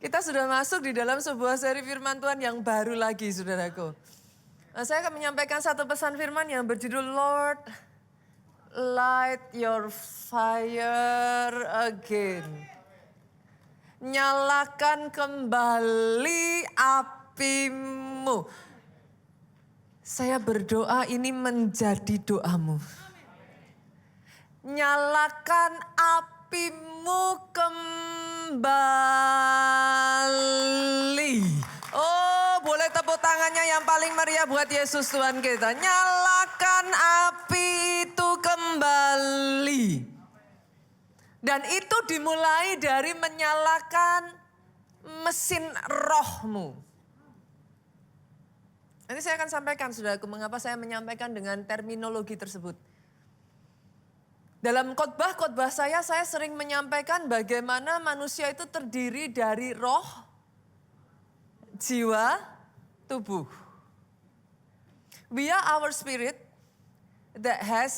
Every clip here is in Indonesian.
Kita sudah masuk di dalam sebuah seri firman Tuhan yang baru lagi, saudaraku. Nah, saya akan menyampaikan satu pesan firman yang berjudul Lord, light your fire again. Nyalakan kembali apimu. Saya berdoa ini menjadi doamu. Nyalakan apimu kembali. Oh, boleh tepuk tangannya yang paling meriah buat Yesus Tuhan kita. Nyalakan api itu kembali. Dan itu dimulai dari menyalakan mesin rohmu. Nanti saya akan sampaikan, saudaraku, mengapa saya menyampaikan dengan terminologi tersebut. Dalam khotbah-khotbah saya sering menyampaikan bagaimana manusia itu terdiri dari roh, jiwa, tubuh. We are our spirit that has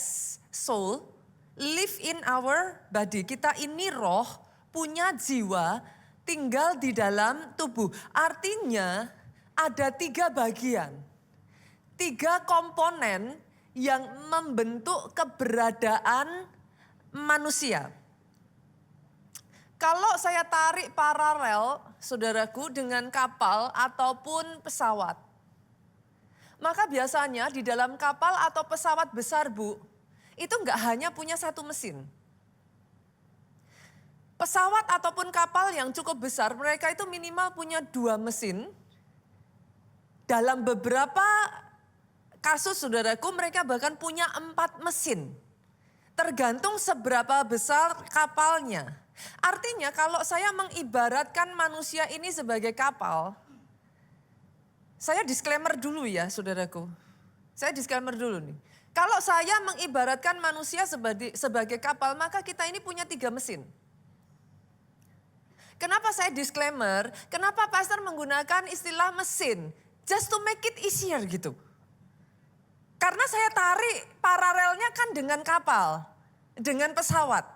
soul, live in our body. Kita ini roh, punya jiwa, tinggal di dalam tubuh. Artinya ada 3 bagian, 3 komponen yang membentuk keberadaan manusia. Kalau saya tarik paralel, saudaraku, dengan kapal ataupun pesawat. Maka biasanya di dalam kapal atau pesawat besar, Bu, itu enggak hanya punya 1 mesin. Pesawat ataupun kapal yang cukup besar, mereka itu minimal punya 2 mesin. Dalam beberapa kasus, saudaraku, mereka bahkan punya 4 mesin. Tergantung seberapa besar kapalnya. Artinya kalau saya mengibaratkan manusia ini sebagai kapal, saya disclaimer dulu ya, saudaraku. Saya disclaimer dulu nih. Kalau saya mengibaratkan manusia sebagai kapal, maka kita ini punya 3 mesin. Kenapa saya disclaimer? Kenapa pastor menggunakan istilah mesin? Just to make it easier gitu. Karena saya tarik paralelnya kan dengan kapal, dengan pesawat.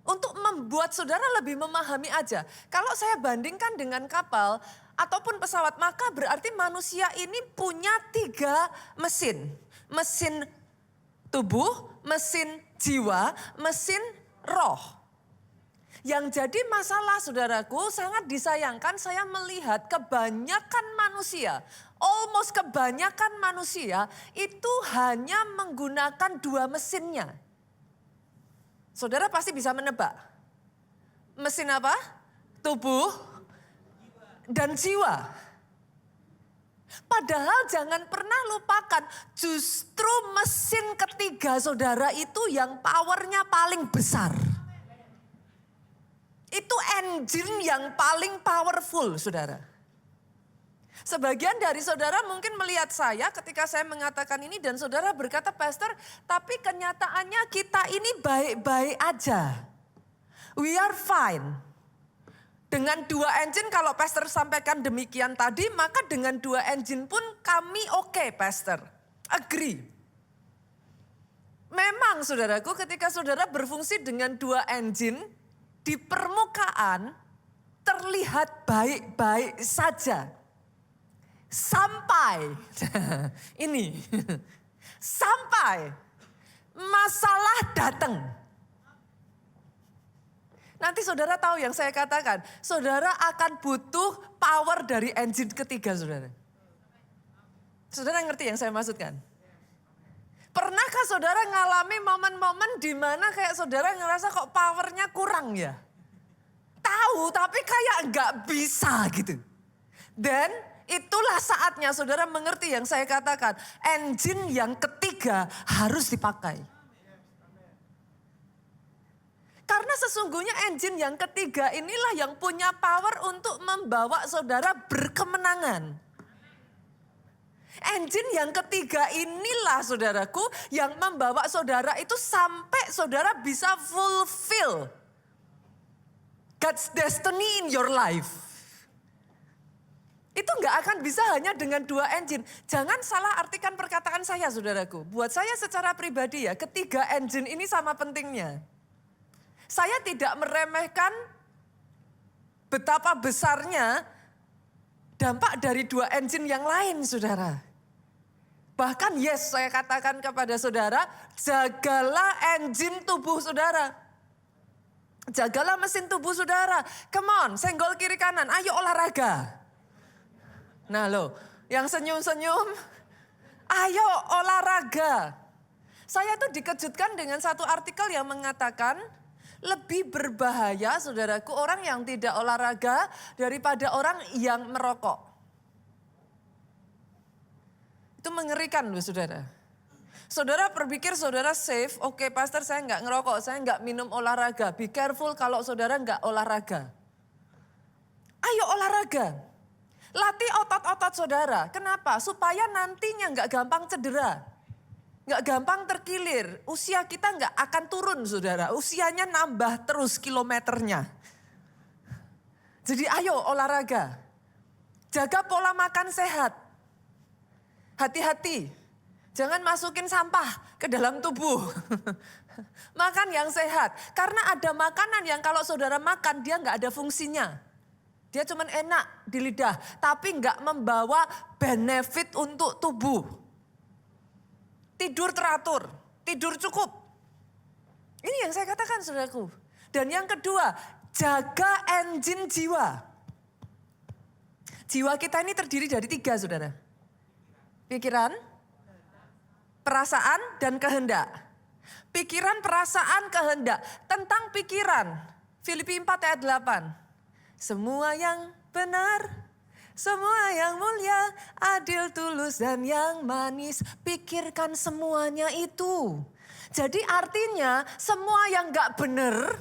Untuk membuat saudara lebih memahami aja. Kalau saya bandingkan dengan kapal ataupun pesawat, maka berarti manusia ini punya 3 mesin. Mesin tubuh, mesin jiwa, mesin roh. Yang jadi masalah, saudaraku, sangat disayangkan saya melihat kebanyakan manusia, almost kebanyakan manusia itu hanya menggunakan 2 mesinnya. Saudara pasti bisa menebak. Mesin apa? Tubuh dan jiwa. Padahal jangan pernah lupakan, justru mesin ketiga saudara itu yang powernya paling besar. Itu engine yang paling powerful, saudara. Sebagian dari saudara mungkin melihat saya ketika saya mengatakan ini dan saudara berkata, Pastor, tapi kenyataannya kita ini baik-baik aja. We are fine. Dengan 2 engine, kalau Pastor sampaikan demikian tadi, maka dengan 2 engine pun kami oke, Pastor. Agree. Memang saudaraku, ketika saudara berfungsi dengan 2 engine, di permukaan terlihat baik-baik saja. Sampai, ini, sampai masalah datang. Nanti saudara tahu yang saya katakan, saudara akan butuh power dari engine ketiga, saudara. Saudara ngerti yang saya maksudkan? Pernahkah saudara ngalami momen-momen di mana kayak saudara ngerasa kok powernya kurang ya? Tahu tapi kayak nggak bisa gitu. Dan itulah saatnya saudara mengerti yang saya katakan. Engine yang ketiga harus dipakai. Karena sesungguhnya engine yang ketiga inilah yang punya power untuk membawa saudara berkemenangan. Engine yang ketiga inilah saudaraku yang membawa saudara itu sampai saudara bisa fulfill God's destiny in your life. Itu nggak akan bisa hanya dengan 2 engine. Jangan salah artikan perkataan saya, saudaraku. Buat saya secara pribadi ya, ketiga engine ini sama pentingnya. Saya tidak meremehkan betapa besarnya dampak dari dua engine yang lain, saudara. Bahkan saya katakan kepada saudara, jagalah engine tubuh saudara. Jagalah mesin tubuh saudara. Come on, senggol kiri kanan, ayo olahraga. Nah loh, yang senyum-senyum, ayo olahraga. Saya tuh dikejutkan dengan satu artikel yang mengatakan, lebih berbahaya saudaraku orang yang tidak olahraga daripada orang yang merokok. Itu mengerikan loh saudara. Saudara berpikir saudara safe, oke pastor saya nggak ngerokok, saya nggak minum olahraga. Be careful kalau saudara nggak olahraga. Ayo olahraga. Latih otot-otot saudara. Kenapa? Supaya nantinya nggak gampang cedera. Nggak gampang terkilir. Usia kita nggak akan turun saudara. Usianya nambah terus kilometernya. Jadi ayo olahraga. Jaga pola makan sehat. Hati-hati, jangan masukin sampah ke dalam tubuh. Makan yang sehat. Karena ada makanan yang kalau saudara makan dia nggak ada fungsinya. Dia cuma enak di lidah, tapi nggak membawa benefit untuk tubuh. Tidur teratur, tidur cukup. Ini yang saya katakan saudaraku. Dan yang kedua, jaga engine jiwa. Jiwa kita ini terdiri dari 3 saudara. Pikiran, perasaan, dan kehendak. Pikiran, perasaan, kehendak. Tentang pikiran, Filipi 4 ayat 8. Semua yang benar, semua yang mulia, adil, tulus, dan yang manis. Pikirkan semuanya itu. Jadi artinya semua yang gak benar,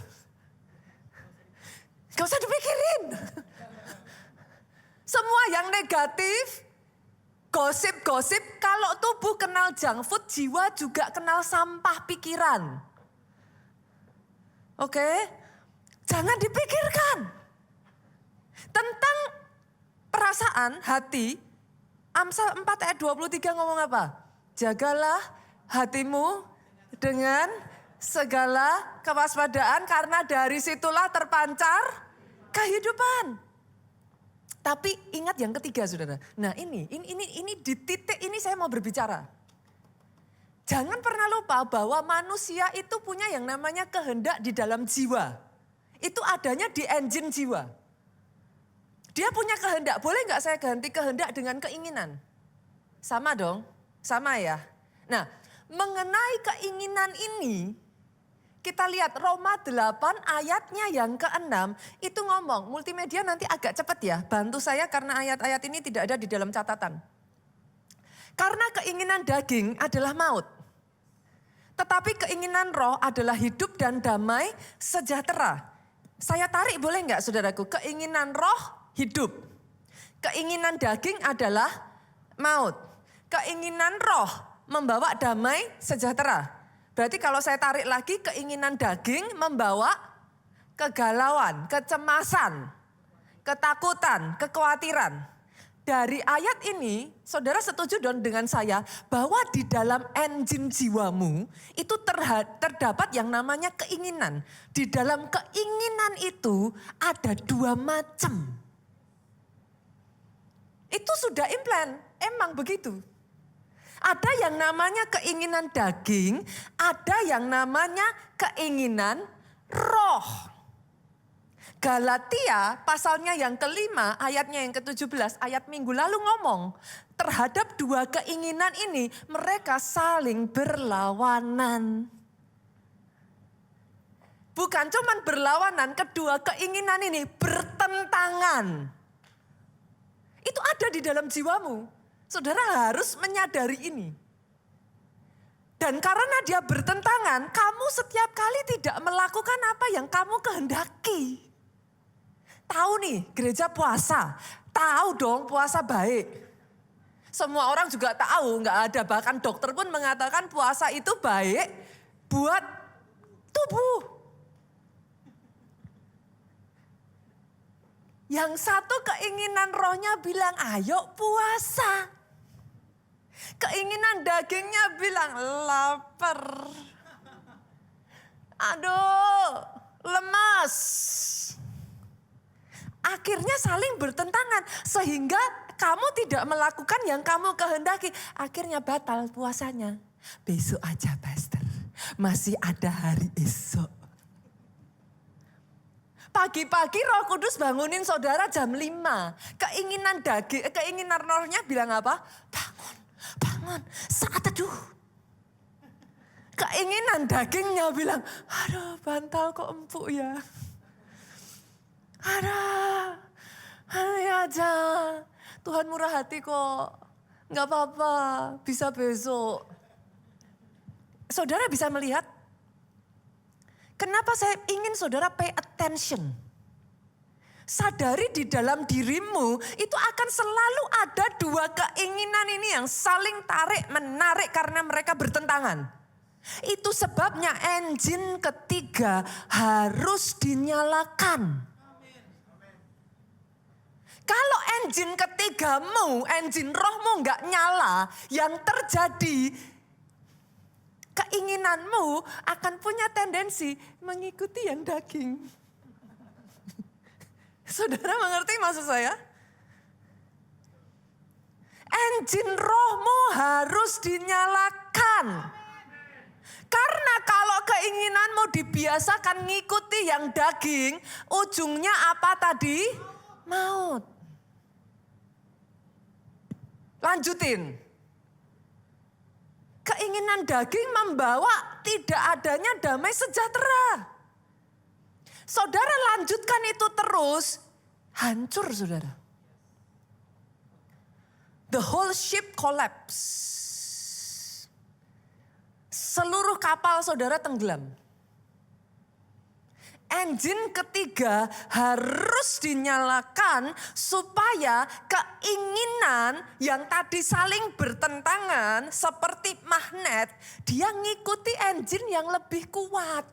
gak usah dipikirin. Semua yang negatif, gosip-gosip, kalau tubuh kenal junk food, jiwa juga kenal sampah pikiran. Oke? Jangan dipikirkan. Tentang perasaan, hati, Amsal 4 ayat 23 ngomong apa? Jagalah hatimu dengan segala kewaspadaan karena dari situlah terpancar kehidupan. Tapi ingat yang ketiga saudara. Nah ini di titik ini saya mau berbicara. Jangan pernah lupa bahwa manusia itu punya yang namanya kehendak di dalam jiwa. Itu adanya di engine jiwa. Dia punya kehendak. Boleh nggak saya ganti kehendak dengan keinginan? Sama dong, sama ya. Nah mengenai keinginan ini, kita lihat Roma 8 ayatnya yang ke-6 itu ngomong, multimedia nanti agak cepat ya, bantu saya karena ayat-ayat ini tidak ada di dalam catatan. Karena keinginan daging adalah maut, tetapi keinginan roh adalah hidup dan damai sejahtera. Saya tarik boleh nggak saudaraku, keinginan roh hidup, keinginan daging adalah maut, keinginan roh membawa damai sejahtera. Berarti kalau saya tarik lagi keinginan daging membawa kegalauan, kecemasan, ketakutan, kekhawatiran. Dari ayat ini saudara setuju dong dengan saya bahwa di dalam engine jiwamu itu terdapat yang namanya keinginan. Di dalam keinginan itu ada 2 macam. Itu sudah implan, emang begitu. Ada yang namanya keinginan daging, ada yang namanya keinginan roh. Galatia pasalnya yang ke-5, ayatnya yang ke-17, ayat minggu lalu ngomong. Terhadap 2 keinginan ini mereka saling berlawanan. Bukan cuman berlawanan, kedua keinginan ini bertentangan. Itu ada di dalam jiwamu. Saudara harus menyadari ini. Dan karena dia bertentangan, kamu setiap kali tidak melakukan apa yang kamu kehendaki. Tahu nih, gereja puasa. Tahu dong puasa baik. Semua orang juga tahu, nggak ada. Bahkan dokter pun mengatakan puasa itu baik buat tubuh. Yang satu keinginan rohnya bilang, ayo puasa. Keinginan dagingnya bilang, lapar. Aduh, lemas. Akhirnya saling bertentangan sehingga kamu tidak melakukan yang kamu kehendaki. Akhirnya batal puasanya. Besok aja pastor, masih ada hari esok. Pagi-pagi Roh Kudus bangunin saudara jam 5. Keinginan rohnya bilang apa? Bangun, saat teduh. Keinginan dagingnya bilang, aduh bantal kok empuk ya. Hari aja. Tuhan murah hati kok. Gak apa-apa, bisa besok. Saudara bisa melihat, kenapa saya ingin saudara pay attention. Sadari di dalam dirimu itu akan selalu ada dua keinginan ini yang saling tarik menarik karena mereka bertentangan. Itu sebabnya engine ketiga harus dinyalakan. Kalau engine ketigamu, engine rohmu gak nyala, yang terjadi keinginanmu akan punya tendensi mengikuti yang daging. Saudara mengerti maksud saya? Engine rohmu harus dinyalakan. Karena kalau keinginanmu dibiasakan ngikuti yang daging, ujungnya apa tadi? Maut. Lanjutin. Keinginan daging membawa tidak adanya damai sejahtera. Saudara lanjutkan itu terus, hancur saudara. The whole ship collapse. Seluruh kapal saudara tenggelam. Engine ketiga harus dinyalakan supaya keinginan yang tadi saling bertentangan seperti magnet, dia ngikuti engine yang lebih kuat.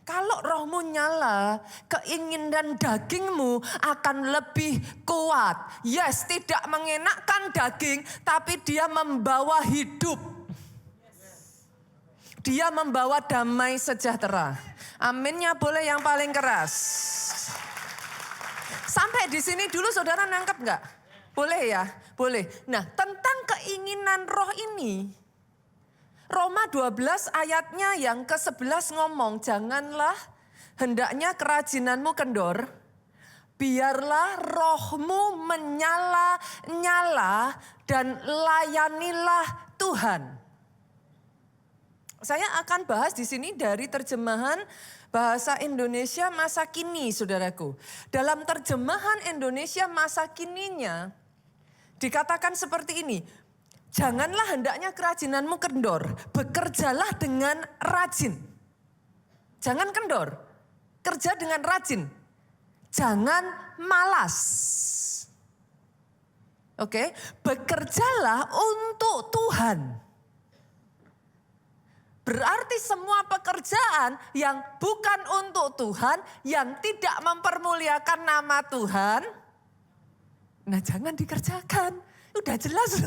Kalau rohmu nyala, keinginan dagingmu akan lebih kuat. Yes, tidak mengenakkan daging, tapi dia membawa hidup. Dia membawa damai sejahtera. Aminnya boleh yang paling keras. Sampai di sini dulu saudara nangkep enggak? Boleh ya? Boleh. Nah, tentang keinginan roh ini, Roma 12 ayatnya yang ke-11 ngomong, janganlah hendaknya kerajinanmu kendor, biarlah rohmu menyala-nyala dan layanilah Tuhan. Saya akan bahas di sini dari terjemahan bahasa Indonesia masa kini, saudaraku. Dalam terjemahan Indonesia masa kininya dikatakan seperti ini. Janganlah hendaknya kerajinanmu kendor, bekerjalah dengan rajin. Jangan kendor, kerja dengan rajin. Jangan malas. Oke, bekerjalah untuk Tuhan. Berarti semua pekerjaan yang bukan untuk Tuhan, yang tidak mempermuliakan nama Tuhan, nah jangan dikerjakan. Udah jelas.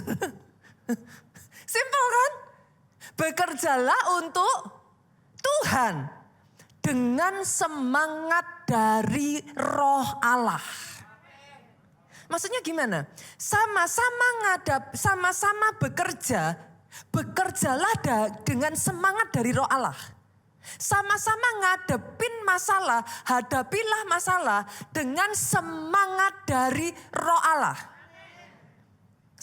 Simpel kan? Bekerjalah untuk Tuhan dengan semangat dari Roh Allah. Maksudnya gimana? Sama-sama bekerja, bekerjalah dengan semangat dari Roh Allah. Sama-sama ngadepin masalah, hadapilah masalah dengan semangat dari Roh Allah.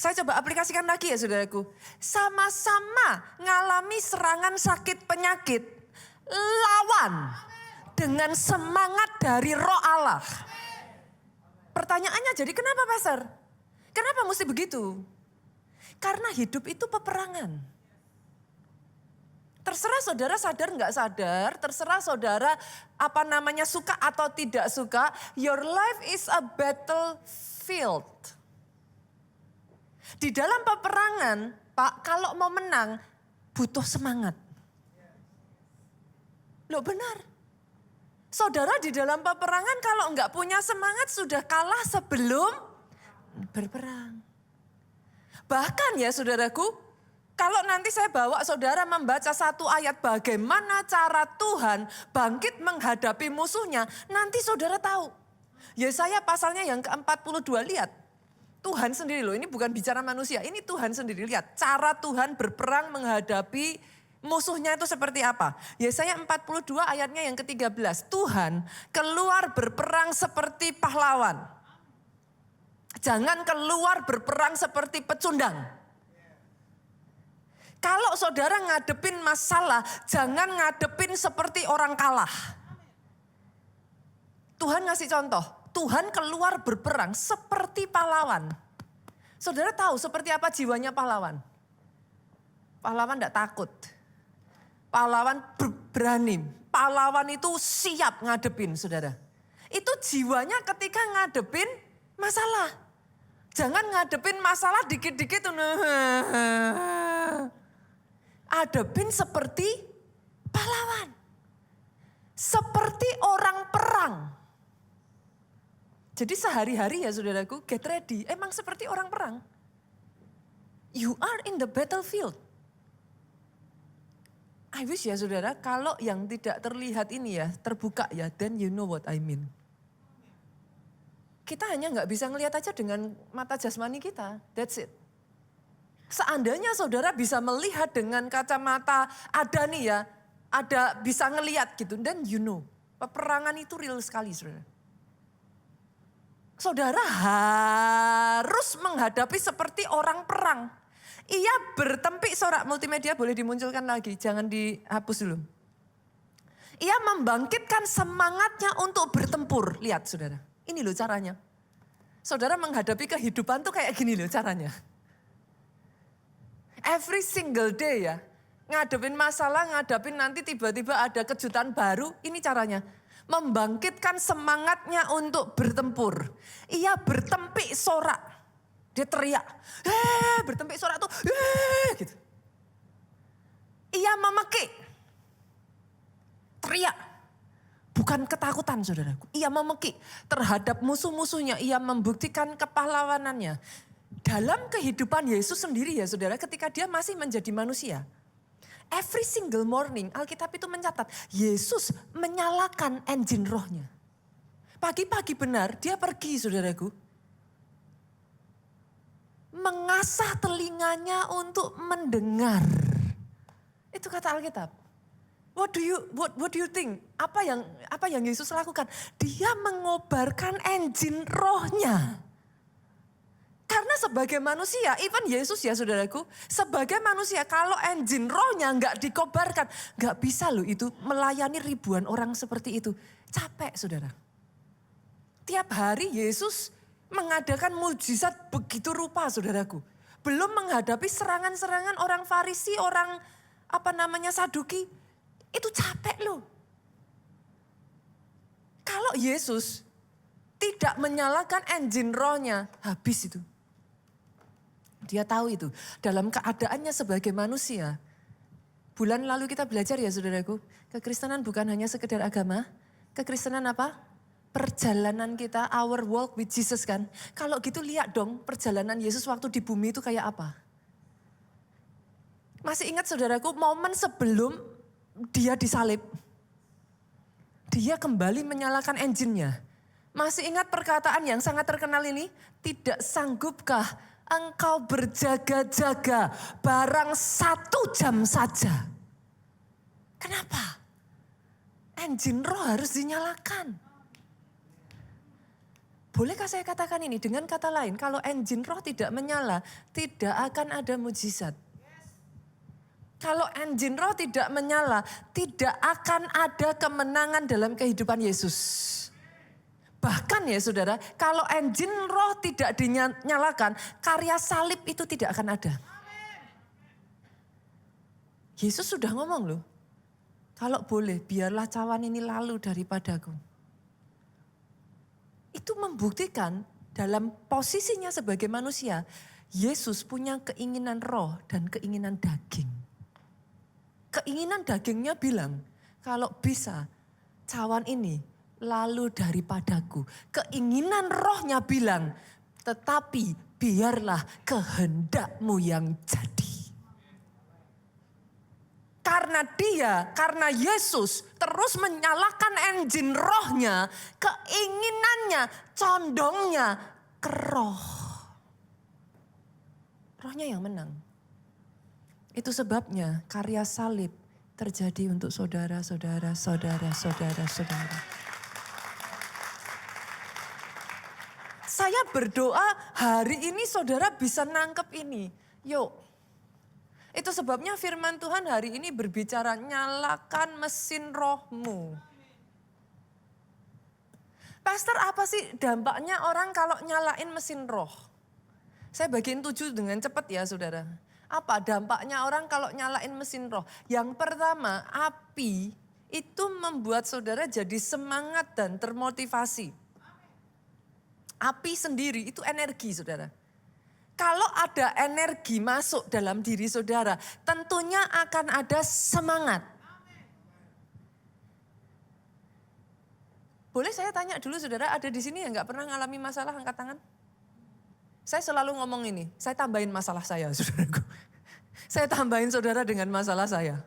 Saya coba aplikasikan lagi ya saudaraku. Sama-sama ngalami serangan sakit penyakit, lawan dengan semangat dari Roh Allah. Pertanyaannya jadi kenapa pastor? Kenapa mesti begitu? Karena hidup itu peperangan. Terserah saudara sadar nggak sadar, terserah saudara suka atau tidak suka, your life is a battlefield. Di dalam peperangan, Pak, kalau mau menang butuh semangat. Loh benar. Saudara di dalam peperangan kalau nggak punya semangat sudah kalah sebelum berperang. Bahkan ya saudaraku, Kalau nanti saya bawa saudara membaca satu ayat bagaimana cara Tuhan bangkit menghadapi musuhnya, nanti saudara tahu. Yesaya pasalnya yang ke-42, lihat. Tuhan sendiri loh, ini bukan bicara manusia, ini Tuhan sendiri. Lihat cara Tuhan berperang menghadapi musuhnya itu seperti apa. Yesaya 42 ayatnya yang ke-13. Tuhan keluar berperang seperti pahlawan. Jangan keluar berperang seperti pecundang. Kalau saudara ngadepin masalah, jangan ngadepin seperti orang kalah. Tuhan ngasih contoh, Tuhan keluar berperang seperti pahlawan. Saudara tahu seperti apa jiwanya pahlawan? Pahlawan tidak takut. Pahlawan berani. Pahlawan itu siap ngadepin, saudara. Itu jiwanya ketika ngadepin masalah. Jangan ngadepin masalah dikit-dikit. Hadapin seperti pahlawan. Seperti orang perang. Jadi sehari-hari ya saudaraku, get ready. Emang seperti orang perang. You are in the battlefield. I wish ya saudara, kalau yang tidak terlihat ini ya, terbuka ya, then you know what I mean. Kita hanya nggak bisa ngelihat aja dengan mata jasmani kita, that's it. Seandainya saudara bisa melihat dengan kacamata ada nih ya, ada bisa ngelihat gitu, then you know. Peperangan itu real sekali saudara. Saudara harus menghadapi seperti orang perang. Ia bertempik, sorak multimedia boleh dimunculkan lagi, jangan dihapus dulu. Ia membangkitkan semangatnya untuk bertempur. Lihat saudara, ini loh caranya. Saudara menghadapi kehidupan tuh kayak gini loh caranya. Every single day ya, ngadepin masalah, ngadepin nanti tiba-tiba ada kejutan baru, ini caranya. Membangkitkan semangatnya untuk bertempur. Ia bertempik sorak, dia teriak, bertempik sorak tuh, gitu. Ia memekik, teriak, bukan ketakutan saudaraku. Ia memekik terhadap musuh-musuhnya, ia membuktikan kepahlawanannya. Dalam kehidupan Yesus sendiri ya saudara, ketika dia masih menjadi manusia. Every single morning Alkitab itu mencatat, Yesus menyalakan engine rohnya. Pagi-pagi benar dia pergi saudaraku. Mengasah telinganya untuk mendengar. Itu kata Alkitab. What do you think? Apa yang Yesus lakukan? Dia mengobarkan engine rohnya. Karena sebagai manusia, even Yesus ya saudaraku, sebagai manusia kalau engine rohnya nggak dikobarkan, nggak bisa loh itu melayani ribuan orang seperti itu. Capek saudara. Tiap hari Yesus mengadakan mujizat begitu rupa saudaraku. Belum menghadapi serangan-serangan orang Farisi, orang Saduki. Itu capek loh. Kalau Yesus tidak menyalakan engine rohnya, habis itu. Dia tahu itu, dalam keadaannya sebagai manusia. Bulan lalu kita belajar ya saudaraku, kekristenan bukan hanya sekedar agama. Kekristenan apa? Perjalanan kita, our walk with Jesus kan. Kalau gitu lihat dong perjalanan Yesus waktu di bumi itu kayak apa. Masih ingat saudaraku momen sebelum dia disalib. Dia kembali menyalakan engine-nya. Masih ingat perkataan yang sangat terkenal ini? Tidak sanggupkah engkau berjaga-jaga barang 1 jam saja? Kenapa? Engine roh harus dinyalakan. Bolehkah saya katakan ini dengan kata lain? Kalau engine roh tidak menyala, tidak akan ada mujizat. Kalau engine roh tidak menyala, tidak akan ada kemenangan dalam kehidupan Yesus. Bahkan ya saudara, kalau engine roh tidak dinyalakan, karya salib itu tidak akan ada. Yesus sudah ngomong loh, kalau boleh biarlah cawan ini lalu daripadaku. Itu membuktikan dalam posisinya sebagai manusia, Yesus punya keinginan roh dan keinginan daging. Keinginan dagingnya bilang, kalau bisa cawan ini lalu daripadaku. Keinginan rohnya bilang, tetapi biarlah kehendakmu yang jadi. karena Yesus terus menyalakan engine rohnya, keinginannya, condongnya ke roh. Rohnya yang menang. Itu sebabnya karya salib terjadi untuk saudara-saudara. Saya berdoa hari ini saudara bisa nangkep ini. Yuk, itu sebabnya firman Tuhan hari ini berbicara nyalakan mesin rohmu. Pastor, apa sih dampaknya orang kalau nyalain mesin roh? Saya bagiin 7 dengan cepat ya saudara. Apa dampaknya orang kalau nyalain mesin roh? Yang pertama, api itu membuat saudara jadi semangat dan termotivasi. Api sendiri itu energi saudara. Kalau ada energi masuk dalam diri saudara, tentunya akan ada semangat. Boleh saya tanya dulu saudara, ada di sini yang gak pernah ngalami masalah, angkat tangan? Saya selalu ngomong ini, saya tambahin masalah saya saudaraku. Saya tambahin saudara dengan masalah saya.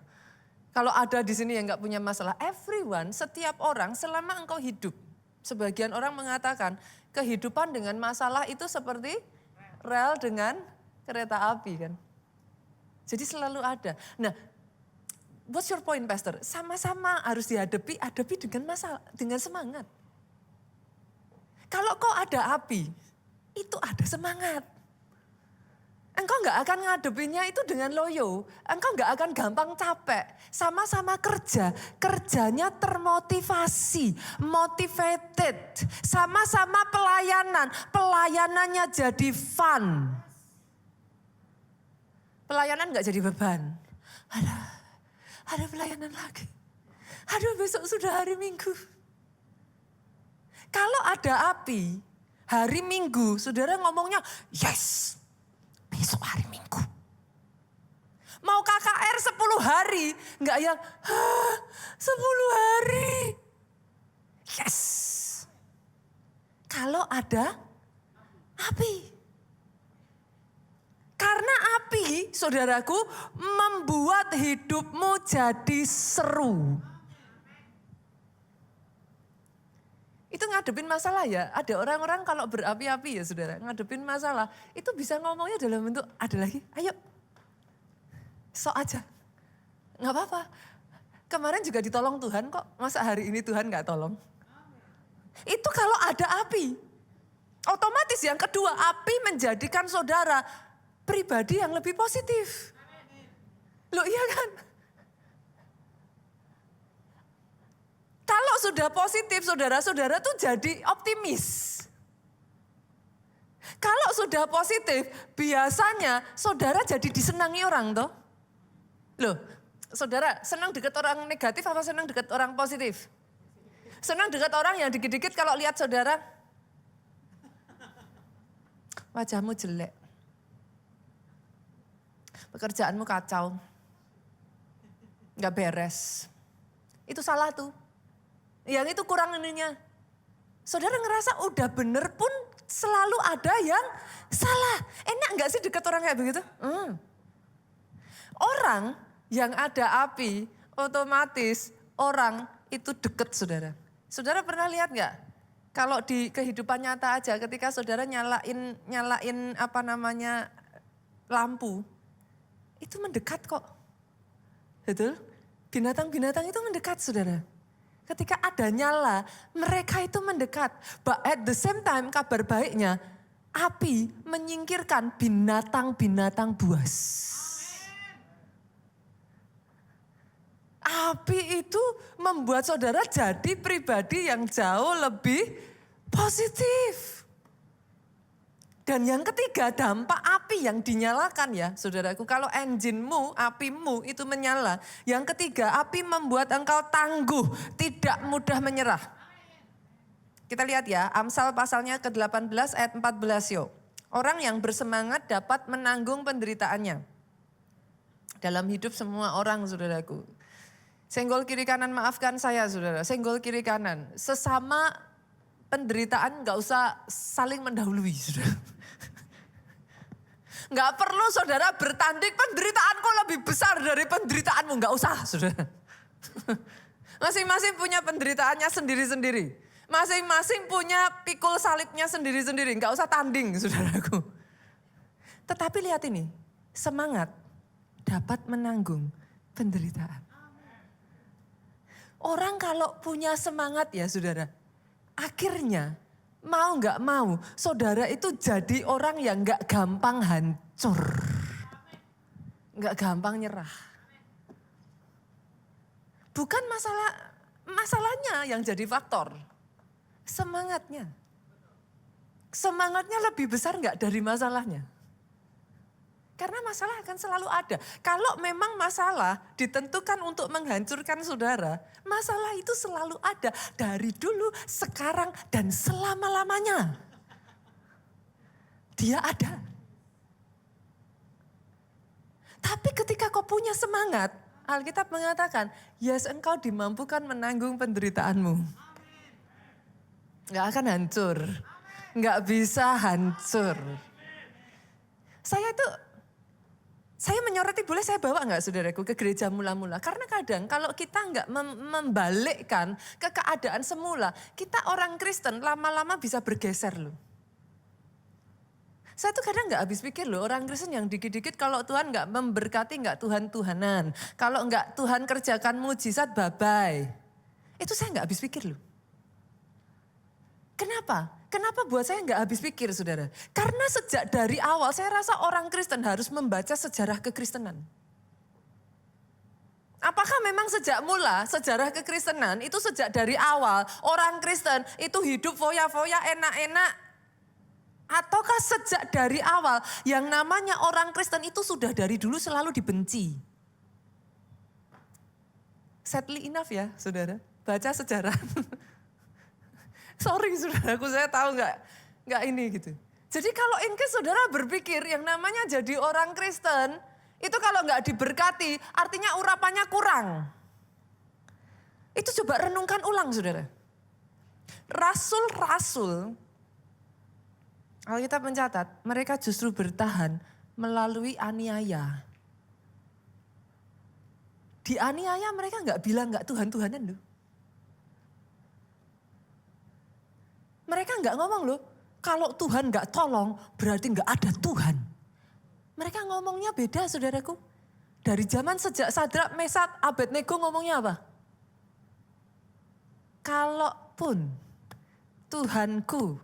Kalau ada di sini yang gak punya masalah, everyone, setiap orang selama engkau hidup. Sebagian orang mengatakan kehidupan dengan masalah itu seperti rel dengan kereta api kan. Jadi selalu ada. Nah, what's your point pastor? Sama-sama harus dihadapi, hadapi dengan masalah, dengan semangat. Kalau kau ada api, itu ada semangat. Engkau gak akan ngadepinnya itu dengan loyo. Engkau gak akan gampang capek. Sama-sama kerja, kerjanya termotivasi, motivated. Sama-sama pelayanan, pelayanannya jadi fun. Pelayanan gak jadi beban. Ada pelayanan lagi. Aduh besok sudah hari Minggu. Kalau ada api, hari Minggu saudara ngomongnya yes. Besok hari Minggu. Mau KKR 10 hari. Enggak yang 10 hari. Yes. Kalau ada api. Karena api saudaraku membuat hidupmu jadi seru. Itu ngadepin masalah ya, ada orang-orang kalau berapi-api ya saudara, ngadepin masalah, itu bisa ngomongnya dalam bentuk, ada lagi, ayo, sok aja, gak apa-apa. Kemarin juga ditolong Tuhan kok, masa hari ini Tuhan gak tolong? Itu kalau ada api, otomatis yang kedua, api menjadikan saudara pribadi yang lebih positif. Loh iya kan? Kalau sudah positif saudara-saudara tuh jadi optimis. Kalau sudah positif biasanya saudara jadi disenangi orang toh. Loh saudara senang dekat orang negatif apa senang dekat orang positif? Senang dekat orang yang dikit-dikit kalau lihat saudara. Wajahmu jelek. Pekerjaanmu kacau. Gak beres. Itu salah tuh. Yang itu kurang ininya. Saudara ngerasa udah bener pun selalu ada yang salah. Enak gak sih dekat orang kayak begitu? Orang yang ada api otomatis orang itu deket saudara. Saudara pernah lihat gak? Kalau di kehidupan nyata aja ketika saudara nyalain apa namanya lampu. Itu mendekat kok. Betul? Binatang-binatang itu mendekat saudara. Ketika ada nyala, mereka itu mendekat. But at the same time kabar baiknya, api menyingkirkan binatang-binatang buas. Api itu membuat saudara jadi pribadi yang jauh lebih positif. Dan yang ketiga dampak api yang dinyalakan ya saudaraku. Kalau engine-mu, apimu itu menyala. Yang ketiga api membuat engkau tangguh, tidak mudah menyerah. Kita lihat ya Amsal pasalnya ke-18 ayat 14 yuk. Orang yang bersemangat dapat menanggung penderitaannya. Dalam hidup semua orang saudaraku. Senggol kiri kanan maafkan saya saudara, senggol kiri kanan. Sesama penderitaan gak usah saling mendahului saudara. Nggak perlu saudara bertanding, penderitaanku lebih besar dari penderitaanmu. Nggak usah saudara. Masing-masing punya penderitaannya sendiri-sendiri. Masing-masing punya pikul salibnya sendiri-sendiri. Nggak usah tanding saudaraku. Tetapi lihat ini, semangat dapat menanggung penderitaan. Orang kalau punya semangat ya saudara, akhirnya mau nggak mau, saudara itu jadi orang yang nggak gampang hancur. Nggak gampang nyerah. Bukan masalahnya yang jadi faktor. Semangatnya. Semangatnya lebih besar nggak dari masalahnya? Karena masalah akan selalu ada. Kalau memang masalah ditentukan untuk menghancurkan saudara, masalah itu selalu ada. Dari dulu, sekarang, dan selama-lamanya. Dia ada. Tapi ketika kau punya semangat, Alkitab mengatakan, yes engkau dimampukan menanggung penderitaanmu. Gak akan hancur. Gak bisa hancur. Saya menyoroti, boleh saya bawa enggak saudaraku ke gereja mula-mula? Karena kadang kalau kita enggak membalikkan ke keadaan semula, kita orang Kristen lama-lama bisa bergeser loh. Saya tuh kadang enggak habis pikir loh, orang Kristen yang dikit-dikit kalau Tuhan enggak memberkati enggak Tuhan-Tuhanan. Kalau enggak Tuhan kerjakan mujizat, bye-bye. Itu saya enggak habis pikir loh. Kenapa? Kenapa buat saya nggak habis pikir saudara? Karena sejak dari awal saya rasa orang Kristen harus membaca sejarah kekristenan. Apakah memang sejak mula sejarah kekristenan itu sejak dari awal orang Kristen itu hidup foya-foya enak-enak? Ataukah sejak dari awal yang namanya orang Kristen itu sudah dari dulu selalu dibenci? Sadly enough ya saudara, baca sejarah. Sorry saudaraku, saya tahu nggak ini gitu. Jadi kalau in case saudara berpikir yang namanya jadi orang Kristen, itu kalau nggak diberkati artinya urapannya kurang. Itu coba renungkan ulang saudara. Rasul-rasul, Alkitab mencatat mereka justru bertahan melalui aniaya. Di aniaya mereka nggak bilang nggak Tuhan-Tuhanan loh. Mereka nggak ngomong loh, kalau Tuhan nggak tolong berarti nggak ada Tuhan. Mereka ngomongnya beda saudaraku. Dari zaman sejak Sadrak, Mesak, Abednego ngomongnya apa? Kalaupun Tuhanku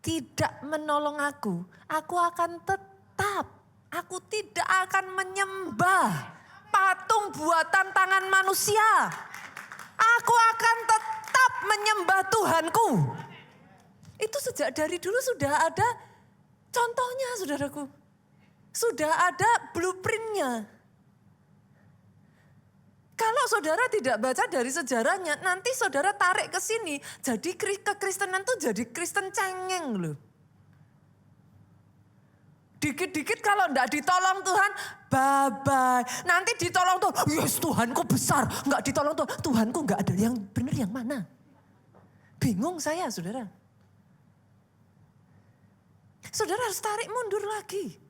tidak menolong aku akan tetap, aku tidak akan menyembah patung buatan tangan manusia. Aku akan tetap menyembah Tuhanku. Itu sejak dari dulu sudah ada contohnya saudaraku. Sudah ada blueprintnya. Kalau saudara tidak baca dari sejarahnya, nanti saudara tarik ke sini. Jadi kekristenan tuh jadi Kristen cengeng loh. Dikit-dikit kalau enggak ditolong Tuhan, bye-bye. Nanti ditolong Tuhan, yes Tuhanku besar. Enggak ditolong Tuhan, Tuhanku enggak ada yang benar yang mana. Bingung saya saudara. Saudara harus tarik mundur lagi.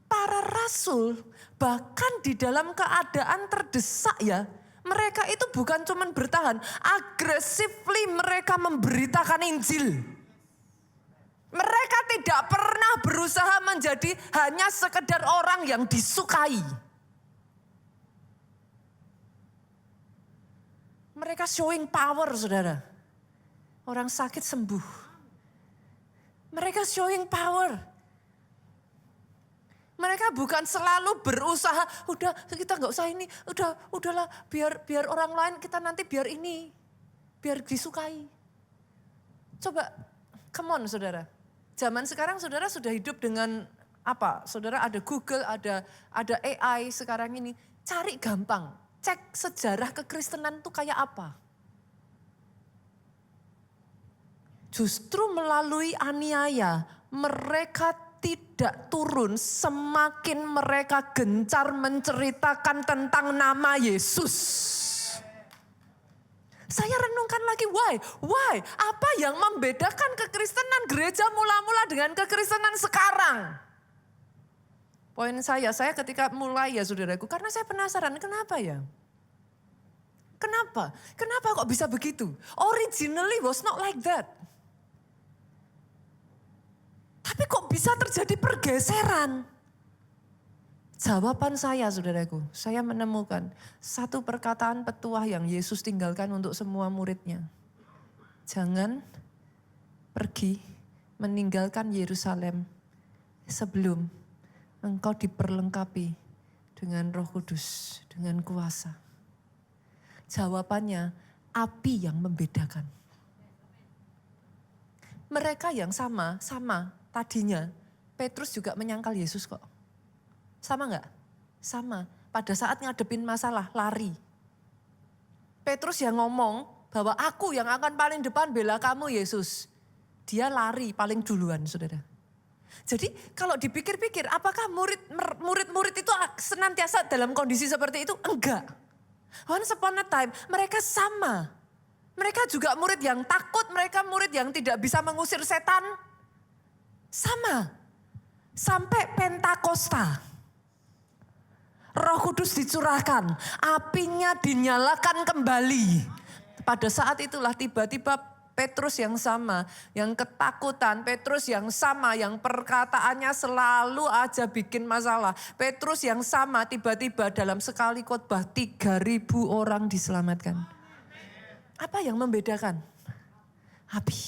Para rasul bahkan di dalam keadaan terdesak ya. Mereka itu bukan cuma bertahan, agresively mereka memberitakan Injil. Mereka tidak pernah berusaha menjadi hanya sekedar orang yang disukai. Mereka showing power saudara. Orang sakit sembuh. Mereka showing power. Mereka bukan selalu berusaha, udah kita nggak usah ini, udahlah biar orang lain kita nanti biar ini, biar disukai. Coba, come on saudara. Zaman sekarang saudara sudah hidup dengan apa? Saudara ada Google, ada AI sekarang ini. Cari gampang, cek sejarah kekristenan itu kayak apa. Justru melalui aniaya mereka tidak turun semakin mereka gencar menceritakan tentang nama Yesus. Saya renungkan lagi, why? Apa yang membedakan kekristenan gereja mula-mula dengan kekristenan sekarang? Poin saya ketika mulai ya saudaraku, karena saya penasaran kenapa ya? Kenapa? Kenapa kok bisa begitu? Originally was not like that. Tapi kok bisa terjadi pergeseran? Jawaban saya saudaraku, saya menemukan satu perkataan petuah yang Yesus tinggalkan untuk semua muridnya. Jangan pergi meninggalkan Yerusalem sebelum engkau diperlengkapi dengan Roh Kudus, dengan kuasa. Jawabannya, api yang membedakan. Mereka yang sama tadinya, Petrus juga menyangkal Yesus kok. Sama enggak? Sama. Pada saat ngadepin masalah, lari. Petrus yang ngomong bahwa aku yang akan paling depan bela kamu Yesus. Dia lari paling duluan saudara. Jadi kalau dipikir-pikir apakah murid-murid itu senantiasa dalam kondisi seperti itu? Enggak. Once upon a time mereka sama. Mereka juga murid yang takut, mereka murid yang tidak bisa mengusir setan. Sama. Sampai Pentakosta. Roh Kudus dicurahkan, apinya dinyalakan kembali. Pada saat itulah tiba-tiba Petrus yang sama, yang ketakutan, Petrus yang sama, yang perkataannya selalu aja bikin masalah. Petrus yang sama tiba-tiba dalam sekali khotbah 3.000 orang diselamatkan. Apa yang membedakan? Api.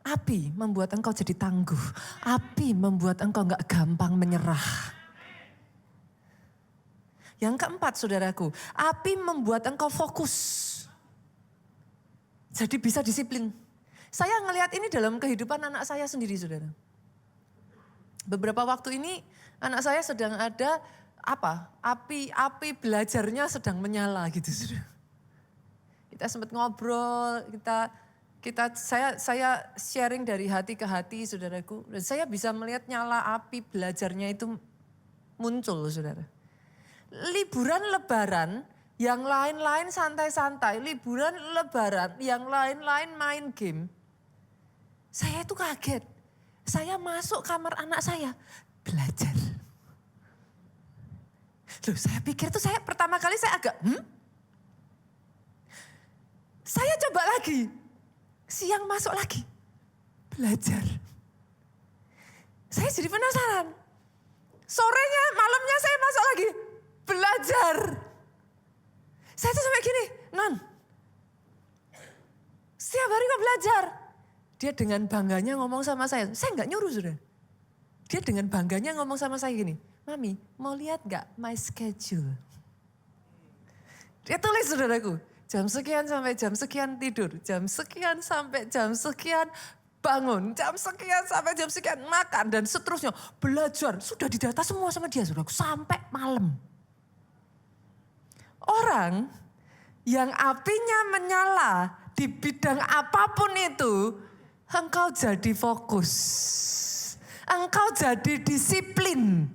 Api membuat engkau jadi tangguh. Api membuat engkau gak gampang menyerah. Yang keempat saudaraku, api membuat engkau fokus. Jadi bisa disiplin. Saya ngelihat ini dalam kehidupan anak saya sendiri saudara. Beberapa waktu ini anak saya sedang ada api belajarnya sedang menyala gitu saudara. Kita sempat ngobrol, saya sharing dari hati ke hati saudaraku. Dan saya bisa melihat nyala api belajarnya itu muncul saudara. Liburan lebaran, yang lain-lain santai-santai. Liburan lebaran, yang lain-lain main game. Saya itu kaget. Saya masuk kamar anak saya, belajar. Loh saya pikir tuh pertama kali saya agak, Saya coba lagi, siang masuk lagi, belajar. Saya jadi penasaran. Sorenya, malamnya saya masuk lagi, belajar. Saya tuh sampai gini, Non, setiap hari kok belajar. Dia dengan bangganya ngomong sama saya gak nyuruh sudah. Dia dengan bangganya ngomong sama saya gini, Mami mau lihat gak my schedule? Dia tulis saudaraku, jam sekian sampai jam sekian tidur, jam sekian sampai jam sekian bangun, jam sekian sampai jam sekian makan dan seterusnya. Belajar, sudah didata semua sama dia saudaraku, sampai malam. Orang yang apinya menyala di bidang apapun itu, engkau jadi fokus. Engkau jadi disiplin.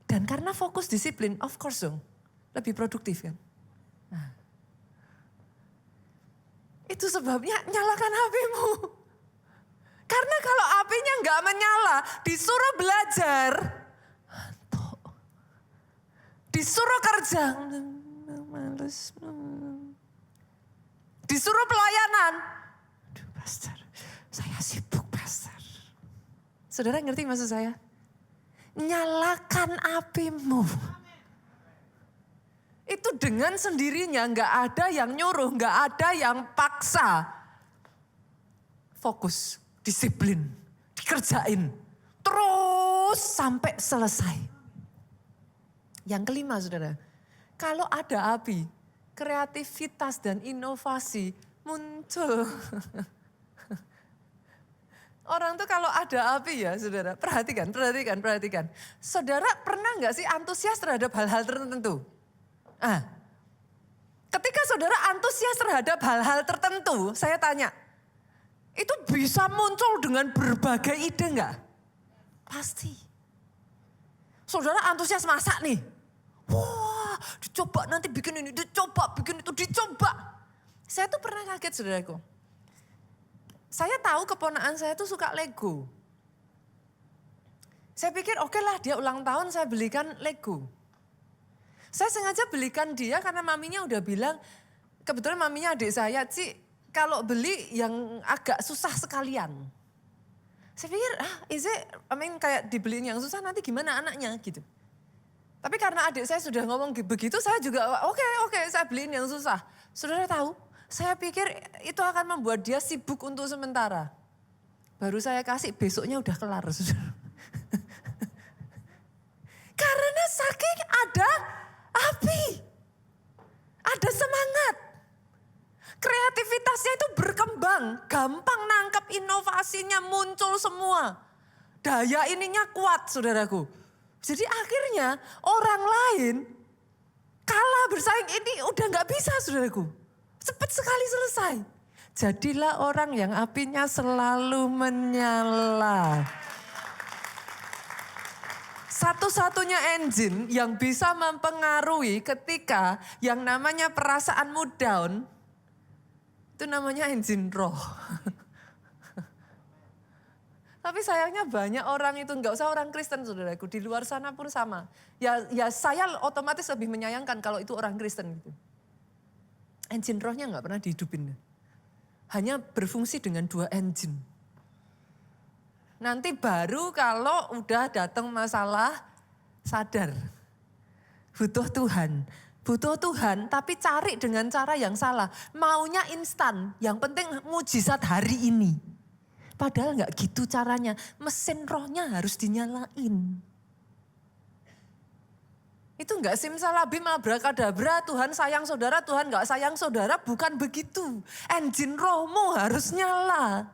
Dan karena fokus disiplin, of course dong, lebih produktif kan. Nah, itu sebabnya nyalakan apimu. Karena kalau apinya nggak menyala, disuruh belajar, disuruh kerja, males, disuruh pelayanan. Aduh pastor, saya sibuk pastor. Saudara ngerti maksud saya? Nyalakan apimu. Itu dengan sendirinya gak ada yang nyuruh, gak ada yang paksa. Fokus, disiplin, dikerjain. Terus sampai selesai. Yang kelima saudara, kalau ada api, kreativitas dan inovasi muncul. Orang tuh kalau ada api ya saudara, perhatikan. Saudara pernah gak sih antusias terhadap hal-hal tertentu? Ketika saudara antusias terhadap hal-hal tertentu, saya tanya, itu bisa muncul dengan berbagai ide gak? Pasti. Saudara antusias masak nih. Wah, dicoba nanti bikin ini, dicoba bikin itu, dicoba. Saya tuh pernah kaget saudaraku. Saya tahu keponakan saya tuh suka Lego. Saya pikir oke lah dia ulang tahun saya belikan Lego. Saya sengaja belikan dia karena maminya udah bilang, kebetulan maminya adik saya, Ci kalau beli yang agak susah sekalian. Saya pikir kayak dibeliin yang susah nanti gimana anaknya gitu. Tapi karena adik saya sudah ngomong begitu saya juga oke saya beliin yang susah. Saudara tahu, saya pikir itu akan membuat dia sibuk untuk sementara. Baru saya kasih besoknya udah kelar saudara. Karena saking ada api, ada semangat. Kreativitasnya itu berkembang, gampang nangkap inovasinya muncul semua. Daya ininya kuat saudaraku. Jadi akhirnya orang lain kalah bersaing ini udah gak bisa saudaraku. Cepat sekali selesai. Jadilah orang yang apinya selalu menyala. Satu-satunya engine yang bisa mempengaruhi ketika yang namanya perasaanmu down, itu namanya engine roh. Tapi sayangnya banyak orang itu, nggak usah orang Kristen saudaraku, di luar sana pun sama. Ya saya otomatis lebih menyayangkan kalau itu orang Kristen gitu. Engine rohnya nggak pernah dihidupin. Hanya berfungsi dengan 2 engine. Nanti baru kalau udah datang masalah sadar. Butuh Tuhan. Butuh Tuhan tapi cari dengan cara yang salah. Maunya instan, yang penting mujizat hari ini. Padahal gak gitu caranya, mesin rohnya harus dinyalain. Itu gak simsalabim abrakadabra, Tuhan sayang saudara, Tuhan gak sayang saudara, bukan begitu. Engine rohmu harus nyala.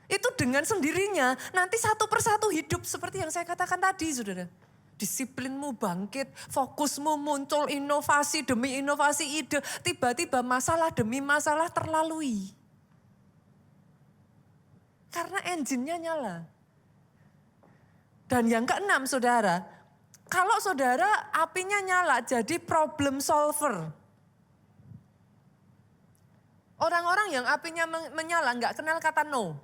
Itu dengan sendirinya nanti satu persatu hidup seperti yang saya katakan tadi saudara. Disiplinmu bangkit, fokusmu muncul inovasi demi inovasi ide. Tiba-tiba masalah demi masalah terlalui. Karena engine-nya nyala. Dan yang keenam saudara, kalau saudara apinya nyala jadi problem solver. Orang-orang yang apinya menyala gak kenal kata no.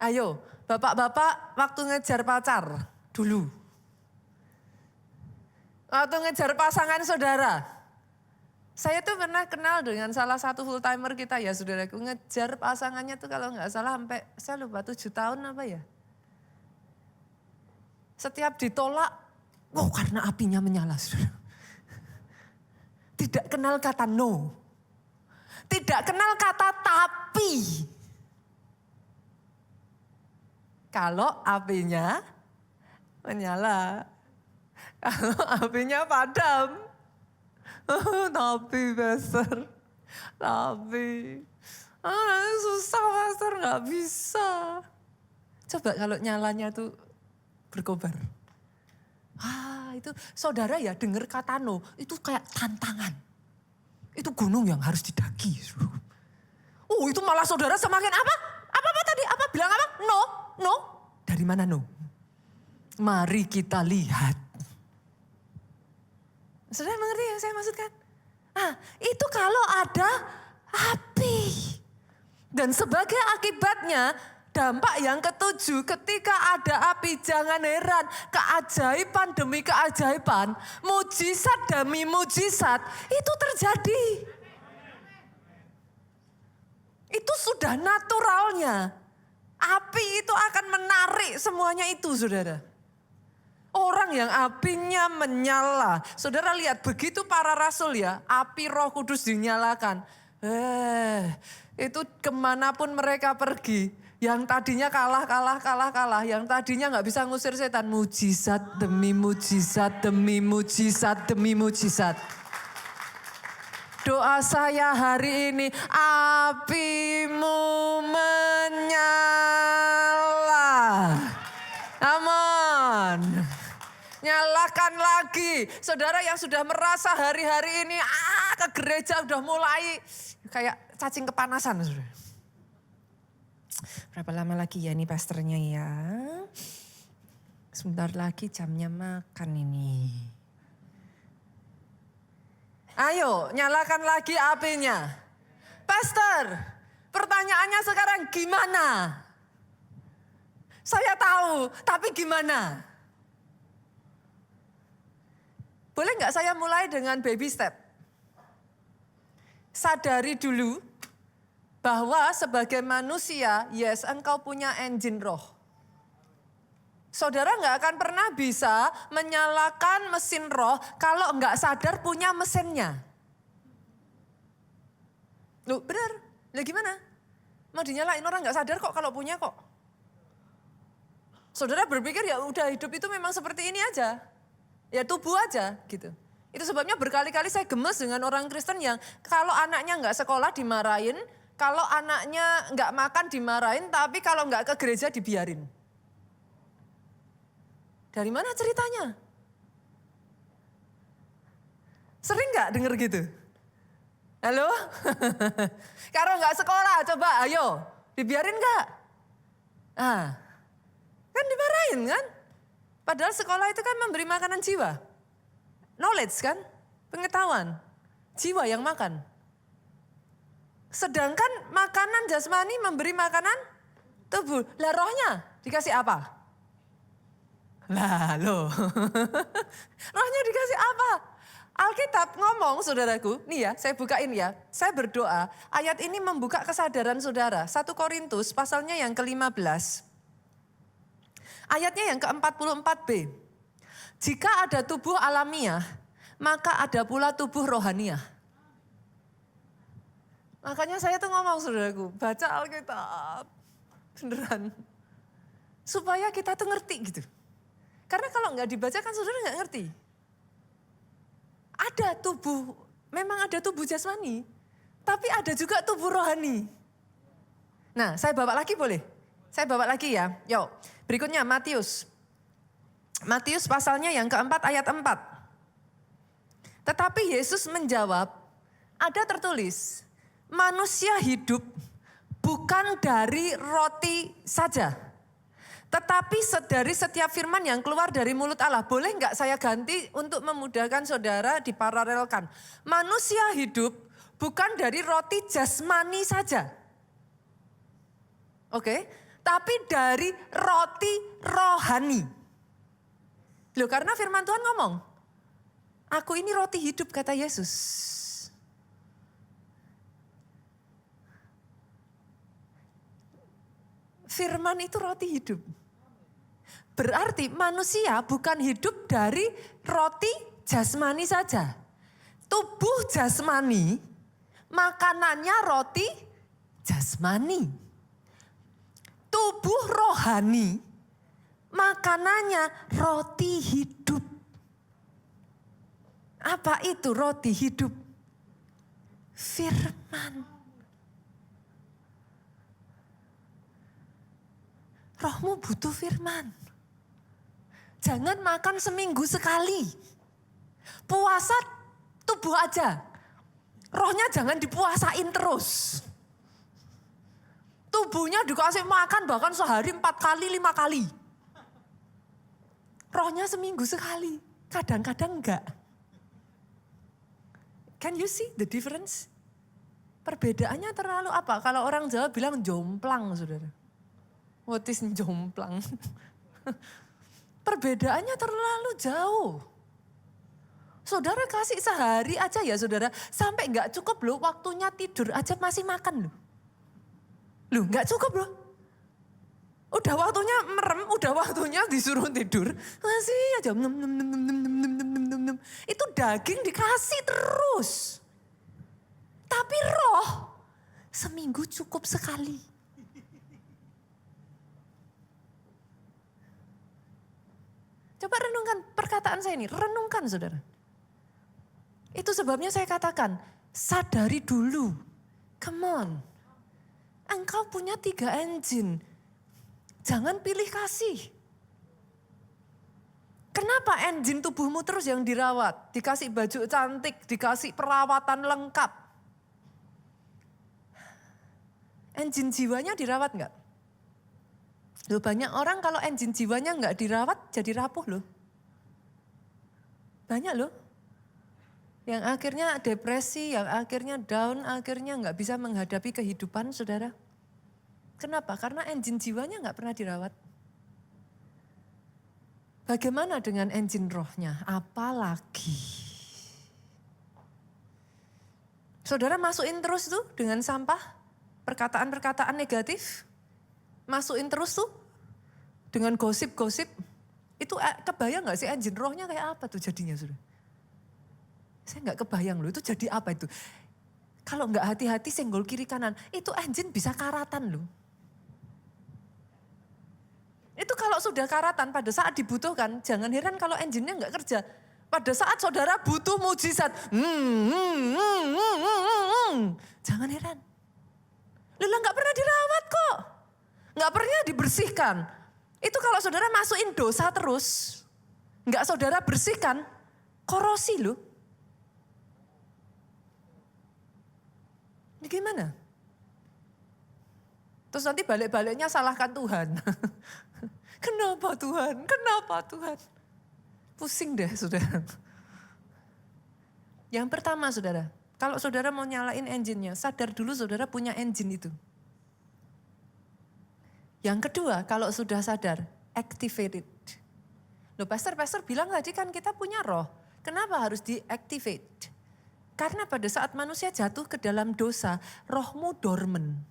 Ayo, bapak-bapak waktu ngejar pacar dulu. Waktu ngejar pasangan saudara. Saya tuh pernah kenal dengan salah satu full timer kita ya saudaraku. Ngejar pasangannya tuh kalau gak salah sampai saya lupa 7 tahun apa ya. Setiap ditolak, karena apinya menyala saudara. Tidak kenal kata no. Tidak kenal kata tapi. Kalau apinya menyala, kalau apinya padam, tapi pastor, tapi nanti susah pastor nggak bisa. Coba kalau nyalanya tuh berkobar. Itu saudara ya dengar kata no, itu kayak tantangan. Itu gunung yang harus didaki. Itu malah saudara semakin apa? Apa tadi? Apa bilang apa? No. Dari mana no? Mari kita lihat. Saudara mengerti yang saya maksudkan? Itu kalau ada api. Dan sebagai akibatnya, dampak yang ketujuh, ketika ada api jangan heran. Keajaiban demi keajaiban, mujizat demi mujizat, itu terjadi. Itu sudah naturalnya. Api itu akan menarik semuanya itu saudara. Orang yang apinya menyala. Saudara lihat begitu para rasul ya, api Roh Kudus dinyalakan. Itu kemanapun mereka pergi. Yang tadinya kalah. Yang tadinya gak bisa ngusir setan. Mujizat demi mujizat demi mujizat demi mujizat. Doa saya hari ini, apimu menyala. Amin. Nyalakan lagi. Saudara yang sudah merasa hari-hari ini ke gereja udah mulai kayak cacing kepanasan. Berapa lama lagi ya ini pastornya ya? Sebentar lagi jamnya makan ini. Ayo nyalakan lagi apinya. Pastor, pertanyaannya sekarang gimana? Saya tahu, tapi gimana? Boleh nggak saya mulai dengan baby step? Sadari dulu bahwa sebagai manusia, yes, engkau punya engine roh. Saudara nggak akan pernah bisa menyalakan mesin roh kalau nggak sadar punya mesinnya. Loh benar, lah gimana? Mau dinyalain orang nggak sadar kok kalau punya kok. Saudara berpikir ya udah hidup itu memang seperti ini aja. Ya tubuh aja gitu. Itu sebabnya berkali-kali saya gemes dengan orang Kristen yang kalau anaknya nggak sekolah dimarahin, kalau anaknya nggak makan dimarahin, tapi kalau nggak ke gereja dibiarin. Dari mana ceritanya? Sering nggak denger gitu? Halo? Kalau nggak sekolah coba ayo, dibiarin nggak? Kan dimarahin kan? Padahal sekolah itu kan memberi makanan jiwa. Knowledge kan? Pengetahuan. Jiwa yang makan. Sedangkan makanan jasmani memberi makanan tubuh. Lah rohnya dikasih apa? Lah loh. Rohnya dikasih apa? Alkitab ngomong saudaraku, nih ya saya bukain ya. Saya berdoa, ayat ini membuka kesadaran saudara. 1 Korintus pasalnya yang ke-15. Ayatnya yang ke-44b. Jika ada tubuh alamiah, maka ada pula tubuh rohaniah. Makanya saya tuh ngomong saudaraku, baca Alkitab. Beneran. Supaya kita tuh ngerti gitu. Karena kalau nggak dibaca kan saudara nggak ngerti. Ada tubuh, memang ada tubuh jasmani. Tapi ada juga tubuh rohani. Nah saya bawa lagi boleh? Saya bawa lagi ya. Yuk, berikutnya Matius. Matius pasalnya yang keempat ayat 4. Tetapi Yesus menjawab, ada tertulis, manusia hidup bukan dari roti saja. Tetapi dari setiap firman yang keluar dari mulut Allah. Boleh nggak saya ganti untuk memudahkan saudara diparalelkan. Manusia hidup bukan dari roti jasmani saja. Oke. Tapi dari roti rohani. Loh karena firman Tuhan ngomong, aku ini roti hidup kata Yesus. Firman itu roti hidup. Berarti manusia bukan hidup dari roti jasmani saja. Tubuh jasmani, makanannya roti jasmani. Tubuh rohani, makanannya roti hidup. Apa itu roti hidup? Firman. Rohmu butuh firman. Jangan makan seminggu sekali. Puasa tubuh aja. Rohnya jangan dipuasain terus. Tubuhnya dikasih makan bahkan sehari 4 kali, 5 kali. Rohnya seminggu sekali, kadang-kadang enggak. Can you see the difference? Perbedaannya terlalu apa? Kalau orang Jawa bilang jomplang, saudara. What is jomplang? Perbedaannya terlalu jauh. Saudara kasih sehari aja ya saudara, sampai enggak cukup loh waktunya tidur aja masih makan loh. Loh gak cukup loh. Udah waktunya merem, udah waktunya disuruh tidur. Masih aja. Itu daging dikasih terus. Tapi roh seminggu cukup sekali. Coba renungkan perkataan saya ini. Renungkan saudara. Itu sebabnya saya katakan, sadari dulu. Come on. Engkau punya 3 engine. Jangan pilih kasih. Kenapa engine tubuhmu terus yang dirawat? Dikasih baju cantik, dikasih perawatan lengkap. Engine jiwanya dirawat enggak? Loh banyak orang kalau engine jiwanya enggak dirawat jadi rapuh loh. Banyak loh. Yang akhirnya depresi, yang akhirnya down, akhirnya nggak bisa menghadapi kehidupan saudara. Kenapa? Karena engine jiwanya nggak pernah dirawat. Bagaimana dengan engine rohnya? Apalagi. Saudara masukin terus tuh dengan sampah, perkataan-perkataan negatif. Masukin terus tuh dengan gosip-gosip. Itu kebayang gak sih engine rohnya kayak apa tuh jadinya sudah? Saya gak kebayang loh itu jadi apa itu. Kalau gak hati-hati senggol kiri kanan, itu engine bisa karatan loh. Itu kalau sudah karatan pada saat dibutuhkan, jangan heran kalau engine-nya gak kerja. Pada saat saudara butuh mujizat, jangan heran. Lelah gak pernah dirawat kok. Gak pernah dibersihkan. Itu kalau saudara masukin dosa terus, gak saudara bersihkan, korosi loh. Ini gimana? Terus nanti balik-baliknya salahkan Tuhan. Kenapa Tuhan? Kenapa Tuhan? Pusing deh saudara. Yang pertama saudara, kalau saudara mau nyalain engine-nya, sadar dulu saudara punya engine itu. Yang kedua, kalau sudah sadar, activate it. Loh pastor bilang tadi kan kita punya roh. Kenapa harus di-activate? Karena pada saat manusia jatuh ke dalam dosa, rohmu dormant.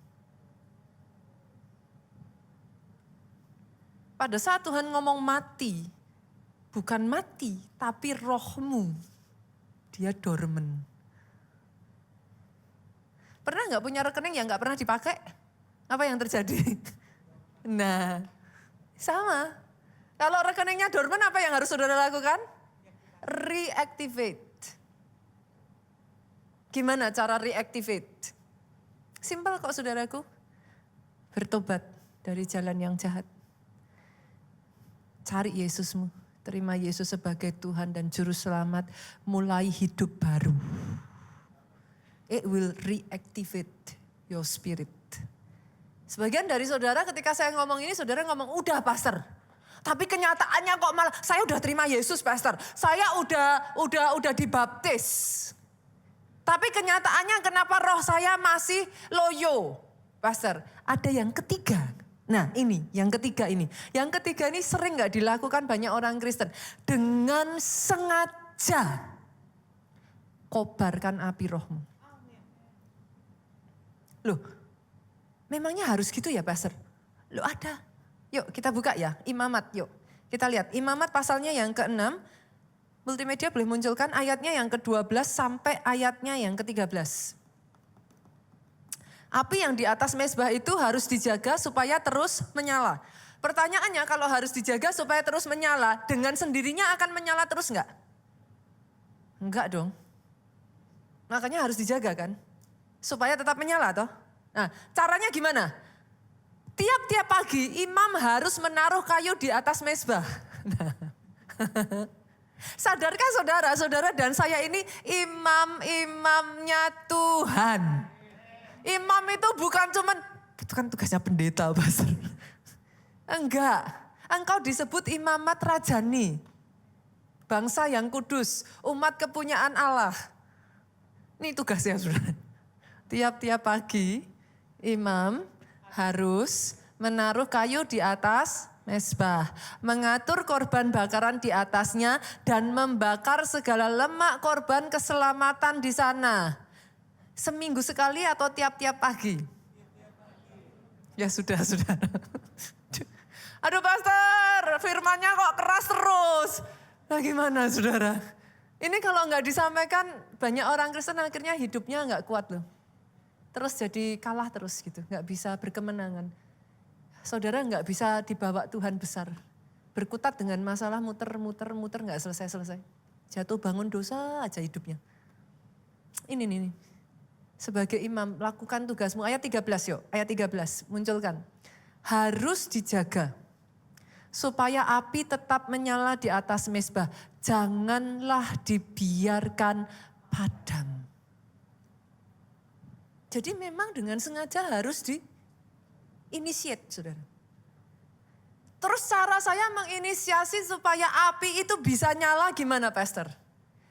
Pada saat Tuhan ngomong mati, bukan mati, tapi rohmu, dia dormant. Pernah gak punya rekening yang gak pernah dipakai? Apa yang terjadi? Nah, sama. Kalau rekeningnya dormant, apa yang harus saudara lakukan? Reactivate. Gimana cara reactivate? Simpel kok saudaraku. Bertobat dari jalan yang jahat. Cari Yesusmu, terima Yesus sebagai Tuhan dan Juru Selamat, mulai hidup baru. It will reactivate your spirit. Sebagian dari saudara ketika saya ngomong ini, saudara ngomong, udah pastor. Tapi kenyataannya kok malah, saya udah terima Yesus pastor. Saya udah dibaptis. Tapi kenyataannya kenapa roh saya masih loyo. Pastor, ada yang ketiga. Nah ini, yang ketiga ini. Yang ketiga ini sering gak dilakukan banyak orang Kristen. Dengan sengaja kobarkan api rohmu. Loh, memangnya harus gitu ya pastor? Loh ada. Yuk kita buka ya, Imamat yuk. Kita lihat, Imamat pasalnya yang ke-6. Multimedia boleh munculkan ayatnya yang ke-12 sampai ayatnya yang ke-13. Api yang di atas mezbah itu harus dijaga supaya terus menyala. Pertanyaannya kalau harus dijaga supaya terus menyala, dengan sendirinya akan menyala terus enggak? Enggak dong. Makanya harus dijaga kan? Supaya tetap menyala toh. Nah caranya gimana? Tiap-tiap pagi imam harus menaruh kayu di atas mezbah. Sadarkah saudara dan saya ini imam-imamnya Tuhan. Imam itu bukan cuman, itu kan tugasnya pendeta pastor. Enggak, engkau disebut imamat rajani. Bangsa yang kudus, umat kepunyaan Allah. Ini tugasnya saudara. Tiap-tiap pagi imam harus menaruh kayu di atas mezbah. Mengatur korban bakaran di atasnya dan membakar segala lemak korban keselamatan di sana. Seminggu sekali atau tiap-tiap pagi? Ya sudah. Aduh pastor, firmannya kok keras terus. Nah gimana saudara? Ini kalau nggak disampaikan banyak orang Kristen akhirnya hidupnya nggak kuat loh. Terus jadi kalah terus gitu, nggak bisa berkemenangan. Saudara nggak bisa dibawa Tuhan besar. Berkutat dengan masalah muter nggak selesai. Jatuh bangun dosa aja hidupnya. Ini. Sebagai imam, lakukan tugasmu. Ayat 13 yuk, ayat 13 munculkan. Harus dijaga supaya api tetap menyala di atas mezbah. Janganlah dibiarkan padam. Jadi memang dengan sengaja harus di-initiate, saudara. Terus cara saya menginisiasi supaya api itu bisa nyala gimana, pastor?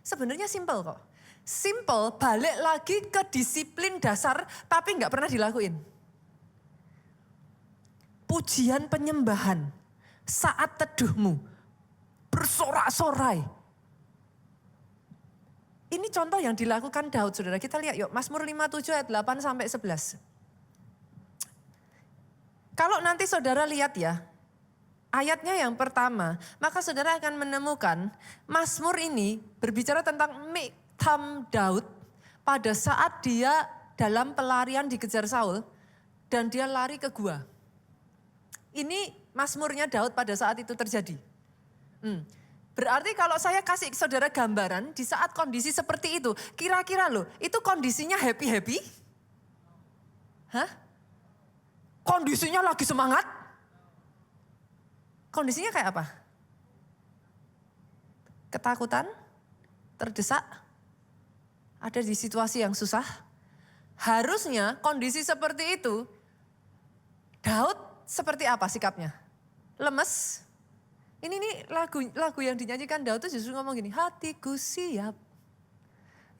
Sebenarnya simpel kok. Simple, balik lagi ke disiplin dasar tapi nggak pernah dilakuin. Pujian penyembahan saat teduhmu. bersorak-sorai. Ini contoh yang dilakukan Daud, saudara. Kita lihat yuk, Mazmur 57 ayat 8 sampai 11. Kalau nanti saudara lihat ya, ayatnya yang pertama, maka saudara akan menemukan Mazmur ini berbicara tentang miktam Daud pada saat dia dalam pelarian dikejar Saul dan dia lari ke gua. Ini Mazmurnya Daud pada saat itu terjadi. Berarti kalau saya kasih saudara gambaran di saat kondisi seperti itu, kira-kira loh, itu kondisinya happy-happy? Hah? Kondisinya lagi semangat? Kondisinya kayak apa? Ketakutan? Terdesak? Ada di situasi yang susah? Harusnya kondisi seperti itu, Daud seperti apa sikapnya? Lemes? Ini nih lagu yang dinyanyikan Daud itu justru ngomong gini, hatiku siap.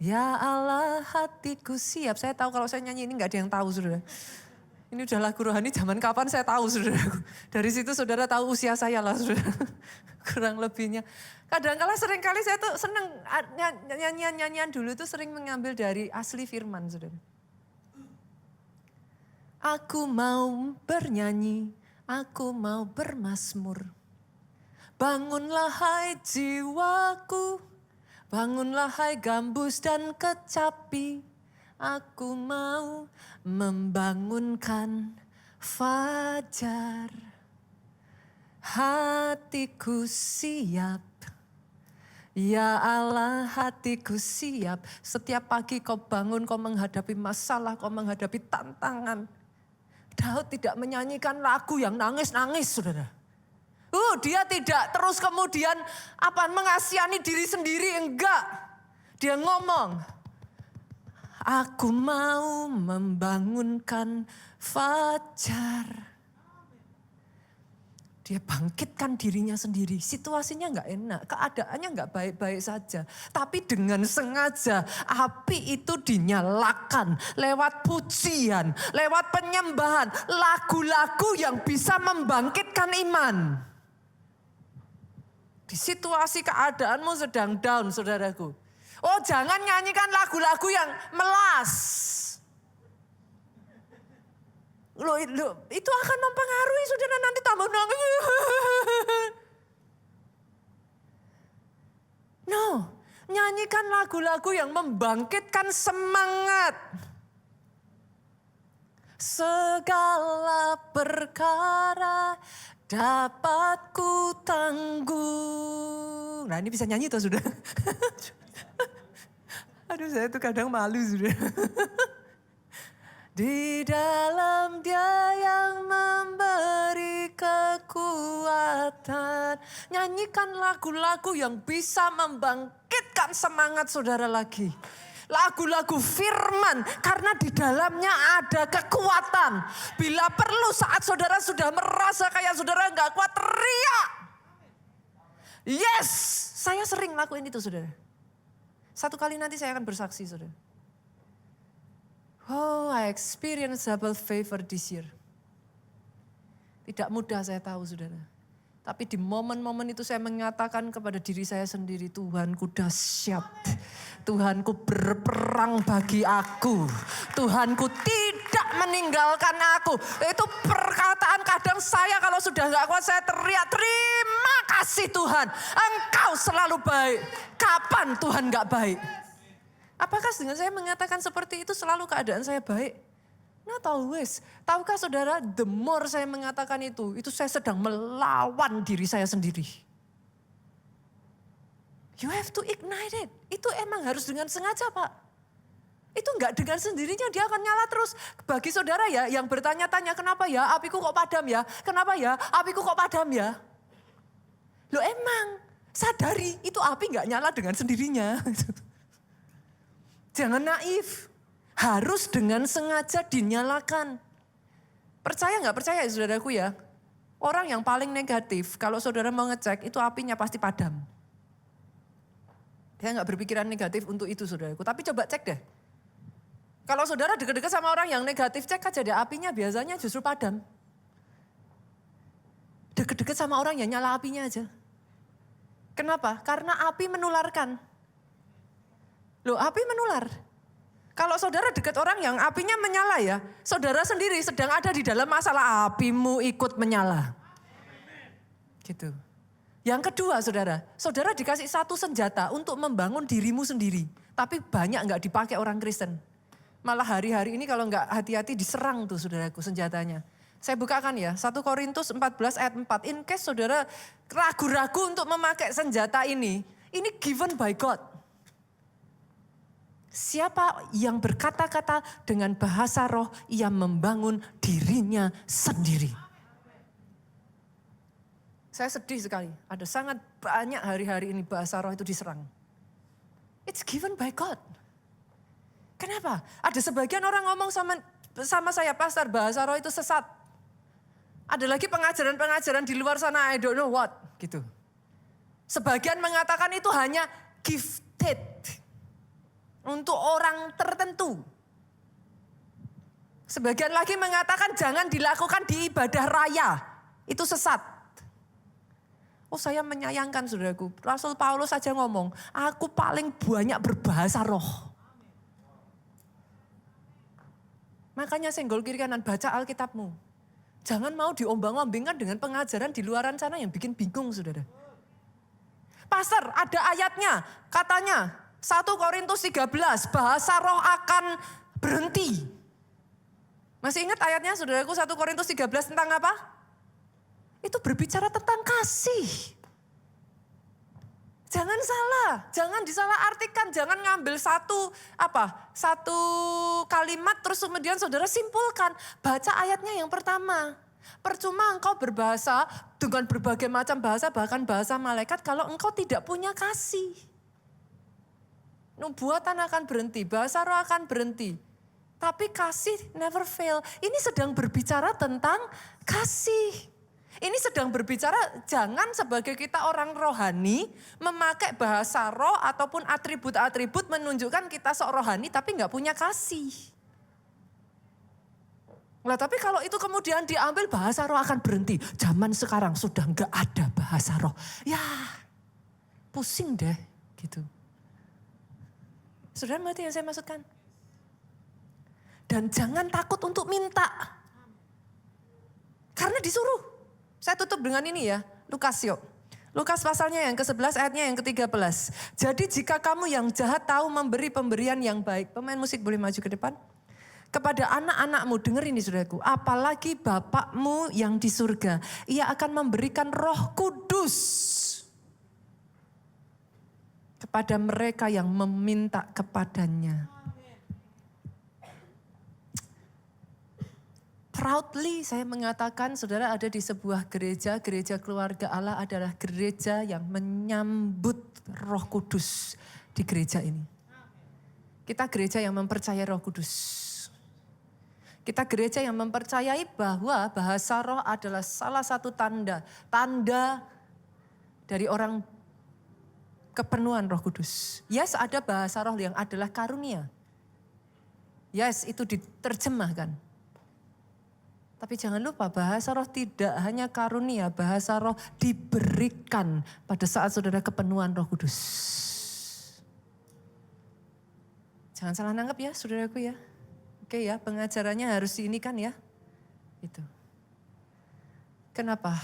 Ya Allah hatiku siap. Saya tahu kalau saya nyanyi ini gak ada yang tahu saudara. Ini udah lagu rohani zaman kapan saya tahu saudara. Dari situ saudara tahu usia saya lah saudara. Kurang lebihnya. Kadang-kala seringkali saya tuh seneng nyanyian dulu tuh sering mengambil dari asli firman saudara. Aku mau bernyanyi, aku mau bermazmur. Bangunlah hai jiwaku, bangunlah hai gambus dan kecapi. Aku mau membangunkan fajar. Hatiku siap, ya Allah hatiku siap. Setiap pagi kau bangun, kau menghadapi masalah, kau menghadapi tantangan. Daud tidak menyanyikan lagu yang nangis-nangis saudara. Dia tidak terus kemudian mengasihani diri sendiri, enggak. Dia ngomong, aku mau membangunkan fajar. Dia bangkitkan dirinya sendiri, situasinya enggak enak, keadaannya enggak baik-baik saja. Tapi dengan sengaja api itu dinyalakan lewat pujian, lewat penyembahan, lagu-lagu yang bisa membangkitkan iman. Di situasi keadaanmu sedang down, saudaraku. Jangan nyanyikan lagu-lagu yang melas. Loh, itu akan mempengaruhi saudara nanti tambah nangis. No, nyanyikan lagu-lagu yang membangkitkan semangat. Segala perkara dapat ku tanggung. Nah ini bisa nyanyi tuh sudah. Aduh saya tuh kadang malu sudah. Di dalam Dia yang memberi kekuatan. Nyanyikan lagu-lagu yang bisa membangkitkan semangat saudara lagi. Lagu-lagu firman karena di dalamnya ada kekuatan. Bila perlu saat saudara sudah merasa kayak saudara gak kuat, teriak. Yes, saya sering lakuin itu saudara. Satu kali nanti saya akan bersaksi saudara. I experience double favor this year. Tidak mudah saya tahu saudara. Tapi di momen-momen itu saya mengatakan kepada diri saya sendiri, Tuhanku dahsyat. Tuhanku berperang bagi aku. Tuhanku tidak meninggalkan aku. Itu perkataan kadang saya kalau sudah gak kuat saya teriak, terima kasih Tuhan. Engkau selalu baik. Kapan Tuhan gak baik? Apakah dengan saya mengatakan seperti itu selalu keadaan saya baik? Not always. Tahukah saudara, the more saya mengatakan itu saya sedang melawan diri saya sendiri. You have to ignite it. Itu emang harus dengan sengaja Pak. Itu enggak dengan sendirinya dia akan nyala terus. Bagi saudara ya yang bertanya-tanya kenapa ya apiku kok padam ya? Kenapa ya apiku kok padam ya? Loh emang sadari itu api enggak nyala dengan sendirinya. Jangan naif, harus dengan sengaja dinyalakan. Percaya nggak percaya ya saudaraku ya? Orang yang paling negatif, kalau saudara mau ngecek itu apinya pasti padam. Dia nggak berpikiran negatif untuk itu saudaraku, tapi coba cek deh. Kalau saudara deket-deket sama orang yang negatif, cek aja deh apinya biasanya justru padam. Deket-deket sama orang yang nyala apinya aja. Kenapa? Karena api menularkan. Loh, api menular. Kalau saudara dekat orang yang apinya menyala ya, saudara sendiri sedang ada di dalam masalah, apimu ikut menyala. Gitu. Yang kedua saudara dikasih satu senjata untuk membangun dirimu sendiri. Tapi banyak nggak dipakai orang Kristen. Malah hari-hari ini kalau nggak hati-hati diserang tuh saudaraku senjatanya. Saya bukakan ya, 1 Korintus 14 ayat 4. In case saudara ragu-ragu untuk memakai senjata ini given by God. Siapa yang berkata-kata dengan bahasa roh, ia membangun dirinya sendiri. Saya sedih sekali, ada sangat banyak hari-hari ini bahasa roh itu diserang. It's given by God. Kenapa? Ada sebagian orang ngomong sama saya, pastor, bahasa roh itu sesat. Ada lagi pengajaran-pengajaran di luar sana, I don't know what, gitu. Sebagian mengatakan itu hanya gifted. Untuk orang tertentu. Sebagian lagi mengatakan jangan dilakukan di ibadah raya. Itu sesat. Oh, saya menyayangkan saudaraku. Rasul Paulus saja ngomong, aku paling banyak berbahasa roh. Makanya senggol kiri kanan, baca Alkitabmu. Jangan mau diombang-ombingkan dengan pengajaran di luaran sana yang bikin bingung saudara. Pastor, ada ayatnya, katanya 1 Korintus 13, bahasa roh akan berhenti. Masih ingat ayatnya saudaraku 1 Korintus 13 tentang apa? Itu berbicara tentang kasih. Jangan salah, jangan disalah artikan, jangan ngambil satu kalimat terus kemudian saudara simpulkan. Baca ayatnya yang pertama. Percuma engkau berbahasa dengan berbagai macam bahasa, bahkan bahasa malaikat kalau engkau tidak punya kasih. Nubuatan akan berhenti, bahasa roh akan berhenti. Tapi kasih never fail. Ini sedang berbicara tentang kasih. Ini sedang berbicara jangan sebagai kita orang rohani memakai bahasa roh ataupun atribut-atribut menunjukkan kita seorang rohani tapi nggak punya kasih. Lah tapi kalau itu kemudian diambil bahasa roh akan berhenti. Zaman sekarang sudah nggak ada bahasa roh. Ya pusing deh gitu. Saudara mengerti yang saya maksudkan? Dan jangan takut untuk minta. Karena disuruh. Saya tutup dengan ini ya, Lukas yuk. Lukas pasalnya yang ke-11 ayatnya yang ke-13. Jadi jika kamu yang jahat tahu memberi pemberian yang baik. Pemain musik boleh maju ke depan. Kepada anak-anakmu, dengar ini saudaraku. Apalagi Bapakmu yang di surga. Ia akan memberikan Roh Kudus kepada mereka yang meminta kepadanya. Proudly saya mengatakan saudara ada di sebuah gereja, gereja keluarga Allah adalah gereja yang menyambut Roh Kudus di gereja ini. Kita gereja yang mempercayai Roh Kudus. Kita gereja yang mempercayai bahwa bahasa roh adalah salah satu tanda dari orang kepenuhan Roh Kudus. Yes, ada bahasa roh yang adalah karunia. Yes, itu diterjemahkan. Tapi jangan lupa bahasa roh tidak hanya karunia, bahasa roh diberikan pada saat saudara kepenuhan Roh Kudus. Jangan salah nangkep ya saudaraku ya. Oke ya, pengajarannya harus ini kan ya. Itu. Kenapa?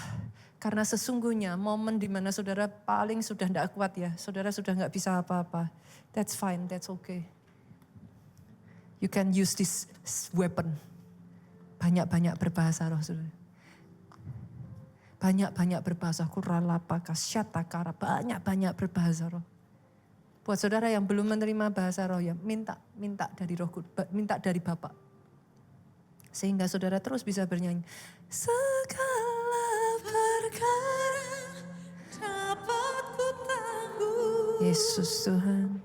Karena sesungguhnya momen di mana saudara paling sudah tidak kuat ya. Saudara sudah nggak bisa apa-apa. That's fine, that's okay. You can use this weapon. Banyak-banyak berbahasa roh saudara. Banyak-banyak berbahasa kuralapa, kasyatakara, banyak-banyak berbahasa roh. Buat saudara yang belum menerima bahasa roh ya, minta dari Roh Kudus, minta dari Bapa. Sehingga saudara terus bisa bernyanyi. Segala perkara dapat ku tangguh. Yesus Tuhan.